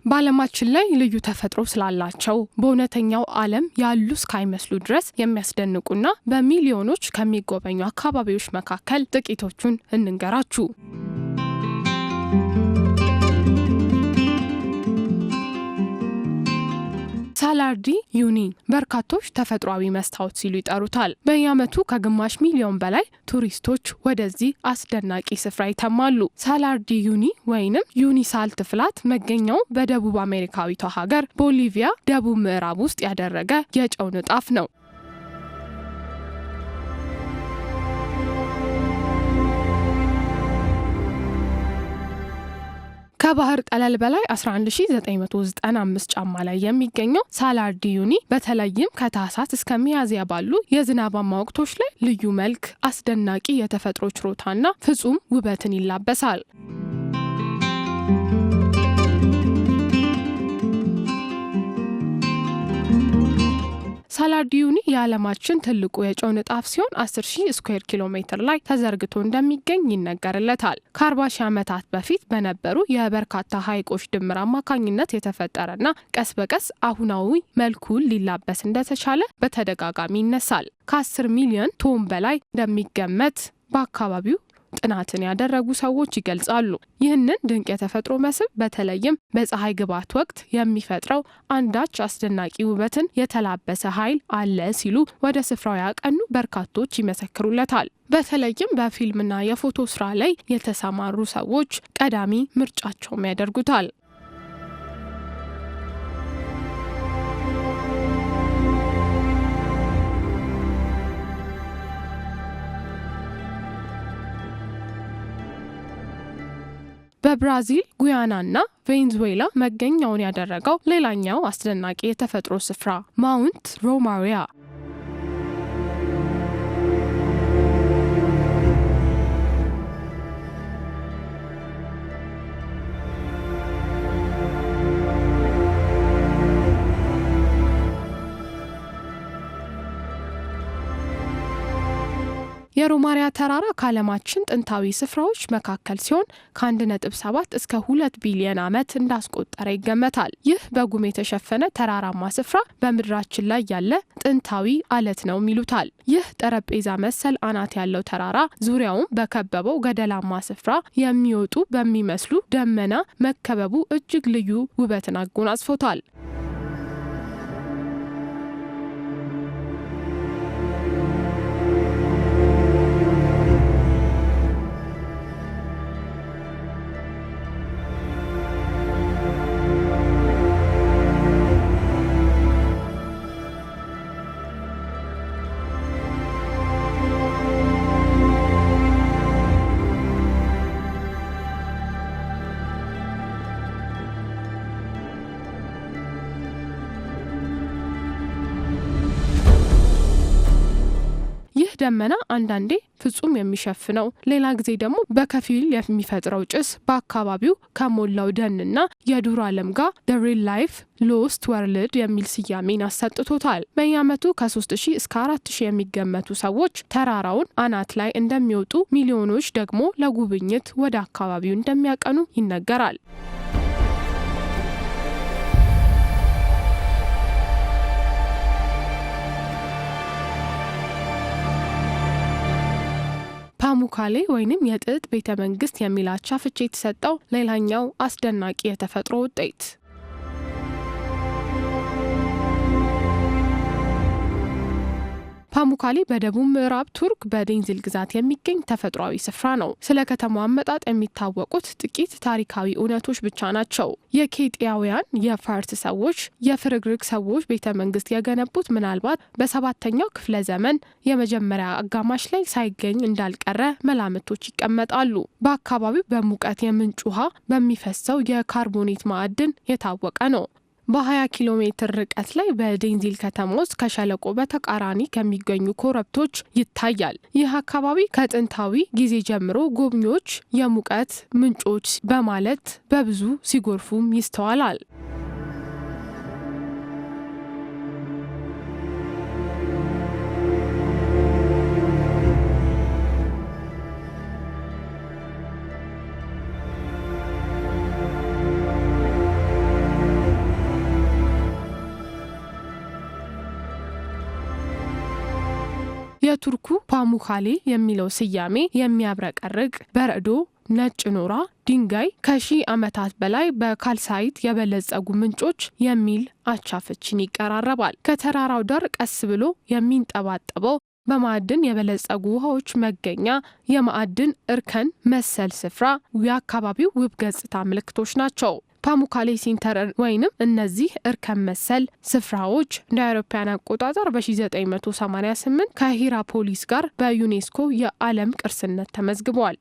በዓለማችን ላይ ልዩ ተፈጥሮ ስላላቸው በእውነተኛው ዓለም ያሉ እስካይመስሉ ድረስ የሚያስደንቁና በሚሊዮኖች ከሚጎበኙ አካባቢዎች መካከል ጥቂቶቹን እንንገራችሁ። ሳላር ዲ ዩኒ በርካቶች ተፈጥሯዊ መስታወት ሲሉ ይጠሩታል። በየዓመቱ ከግማሽ ሚሊዮን በላይ ቱሪስቶች ወደዚህ አስደናቂ ስፍራ ይተማሉ። ሳላር ዲ ዩኒ ወይንም ዩኒሳልት ፍላት መገኛው በደቡብ አሜሪካዊቷ ሀገር ቦሊቪያ ደቡብ ምዕራብ ውስጥ ያደረገ የጨው ንጣፍ ነው። ከባህር ጠለል በላይ 11995 ጫማ ላይ የሚገኘው ሳላር ዲ ዩኒ በተለይም ከታህሳስ እስከ ሚያዝያ ባሉ የዝናባማ ወቅቶች ላይ ልዩ መልክ፣ አስደናቂ የተፈጥሮ ችሮታና ፍጹም ውበትን ይላበሳል። ሳላር ዲ ዩኒ የዓለማችን ትልቁ የጨው ንጣፍ ሲሆን 10,000 ስኩዌር ኪሎ ሜትር ላይ ተዘርግቶ እንደሚገኝ ይነገርለታል። ከ40 ሺህ ዓመታት በፊት በነበሩ የበርካታ ሐይቆች ድምር አማካኝነት የተፈጠረና ቀስ በቀስ አሁናዊ መልኩን ሊላበስ እንደተቻለ በተደጋጋሚ ይነሳል። ከ10 ሚሊዮን ቶን በላይ እንደሚገመት በአካባቢው ጥናትን ያደረጉ ሰዎች ይገልጻሉ። ይህንን ድንቅ የተፈጥሮ መስህብ በተለይም በፀሐይ ግባት ወቅት የሚፈጥረው አንዳች አስደናቂ ውበትን የተላበሰ ኃይል አለ ሲሉ ወደ ስፍራው ያቀኑ በርካቶች ይመሰክሩለታል። በተለይም በፊልምና የፎቶ ስራ ላይ የተሰማሩ ሰዎች ቀዳሚ ምርጫቸውም ያደርጉታል። በብራዚል ጉያናና ቬንዙዌላ መገኛውን ያደረገው ሌላኛው አስደናቂ የተፈጥሮ ስፍራ ማውንት ሮማሪያ የሮማሪያ ተራራ ከዓለማችን ጥንታዊ ስፍራዎች መካከል ሲሆን ከ1.7 እስከ 2 ቢሊዮን ዓመት እንዳስቆጠረ ይገመታል። ይህ በጉም የተሸፈነ ተራራማ ስፍራ በምድራችን ላይ ያለ ጥንታዊ አለት ነው ይሉታል። ይህ ጠረጴዛ መሰል አናት ያለው ተራራ ዙሪያውን በከበበው ገደላማ ስፍራ የሚወጡ በሚመስሉ ደመና መከበቡ እጅግ ልዩ ውበትን አጎናጽፎታል። ደመና አንዳንዴ ፍጹም የሚሸፍነው ሌላ ጊዜ ደግሞ በከፊል የሚፈጥረው ጭስ በአካባቢው ከሞላው ደንና የዱር ዓለም ጋር The Real Life Lost World የሚል ስያሜን አሰጥቶታል። በየዓመቱ ከ3000 እስከ 4000 የሚገመቱ ሰዎች ተራራውን አናት ላይ እንደሚወጡ፣ ሚሊዮኖች ደግሞ ለጉብኝት ወደ አካባቢው እንደሚያቀኑ ይነገራል። ፓሙካሌ ወይንም የጥጥ ቤተ መንግስት የሚል አቻ ፍቺ የተሰጠው ሌላኛው አስደናቂ የተፈጥሮ ውጤት ፓሙካሌ በደቡብ ምዕራብ ቱርክ በዴንዚል ግዛት የሚገኝ ተፈጥሯዊ ስፍራ ነው። ስለ ከተማው አመጣጥ የሚታወቁት ጥቂት ታሪካዊ እውነቶች ብቻ ናቸው። የኬጢያውያን የፋርስ ሰዎች የፍርግርግ ሰዎች ቤተ መንግስት የገነቡት ምናልባት በ7ኛው ክፍለ ዘመን የመጀመሪያ አጋማሽ ላይ ሳይገኝ እንዳልቀረ መላምቶች ይቀመጣሉ። በአካባቢው በሙቀት የምንጭ ውሃ በሚፈሰው የካርቦኔት ማዕድን የታወቀ ነው። በ20 ኪሎ ሜትር ርቀት ላይ በዴንዚል ከተማ ውስጥ ከሸለቆ በተቃራኒ ከሚገኙ ኮረብቶች ይታያል። ይህ አካባቢ ከጥንታዊ ጊዜ ጀምሮ ጎብኚዎች የሙቀት ምንጮች በማለት በብዙ ሲጎርፉም ይስተዋላል። የቱርኩ ፓሙካሌ የሚለው ስያሜ የሚያብረቀርቅ በረዶ ነጭ ኖራ ድንጋይ ከሺህ ዓመታት በላይ በካልሳይት የበለጸጉ ምንጮች የሚል አቻፍችን ይቀራረባል። ከተራራው ዳር ቀስ ብሎ የሚንጠባጠበው በማዕድን የበለጸጉ ውሃዎች መገኛ የማዕድን እርከን መሰል ስፍራ የአካባቢው ውብ ገጽታ ምልክቶች ናቸው። ፓሙካሌ ሴንተር ወይንም እነዚህ እርከን መሰል ስፍራዎች እንደ አውሮፓውያን አቆጣጠር በ1988 ከሂራፖሊስ ጋር በዩኔስኮ የዓለም ቅርስነት ተመዝግበዋል።